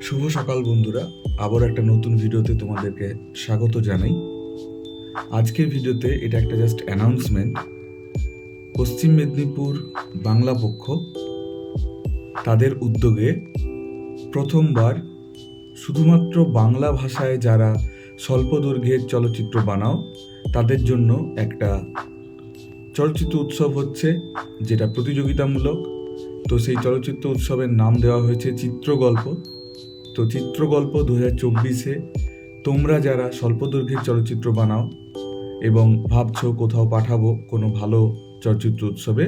শুভ সকাল বন্ধুরা, আবার একটা নতুন ভিডিওতে তোমাদেরকে স্বাগত জানাই। আজকের ভিডিওতে এটা একটা জাস্ট অ্যানাউন্সমেন্ট। পশ্চিম মেদিনীপুর বাংলা পক্ষ তাদের উদ্যোগে প্রথমবার শুধুমাত্র বাংলা ভাষায় যারা স্বল্প দৈর্ঘ্যের চলচ্চিত্র বানাও তাদের জন্য একটা চলচ্চিত্র উৎসব হচ্ছে, যেটা প্রতিযোগিতামূলক। তো সেই চলচ্চিত্র উৎসবের নাম দেওয়া হয়েছে চিত্রগল্প। তো চিত্রগল্প 2024-এ তোমরা যারা স্বল্পদৈর্ঘ্যের চলচ্চিত্র বানাও এবং ভাবছো কোথাও পাঠাবো কোনো ভালো চলচ্চিত্র উৎসবে,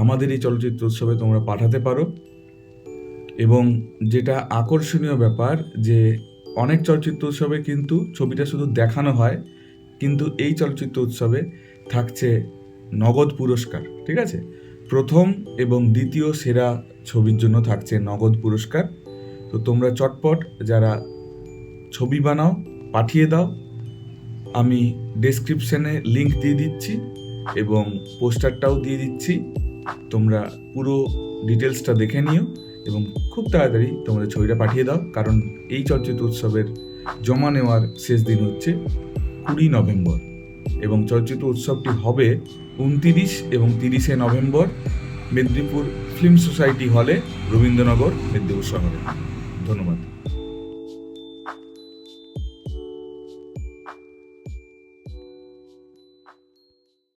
আমাদের এই চলচ্চিত্র উৎসবে তোমরা পাঠাতে পারো। এবং যেটা আকর্ষণীয় ব্যাপার, যে অনেক চলচ্চিত্র উৎসবে কিন্তু ছবিটা শুধু দেখানো হয়, কিন্তু এই চলচ্চিত্র উৎসবে থাকছে নগদ পুরস্কার। ঠিক আছে, প্রথম এবং দ্বিতীয় সেরা ছবির জন্য থাকছে নগদ পুরস্কার। তো তোমরা চটপট যারা ছবি বানাও পাঠিয়ে দাও। আমি ডেসক্রিপশানে লিংক দিয়ে দিচ্ছি এবং পোস্টারটাও দিয়ে দিচ্ছি। তোমরা পুরো ডিটেলসটা দেখে নিও এবং খুব তাড়াতাড়ি তোমাদের ছবিটা পাঠিয়ে দাও, কারণ এই চলচ্চিত্র উৎসবের জমা নেওয়ার শেষ দিন হচ্ছে 20 নভেম্বর এবং চলচ্চিত্র উৎসবটি হবে 29 এবং 30 নভেম্বর মেদিনীপুর ফিল্ম সোসাইটি হলে, রবীন্দ্রনগর, মেদিনীপুর শহরে। ধন্যবাদ।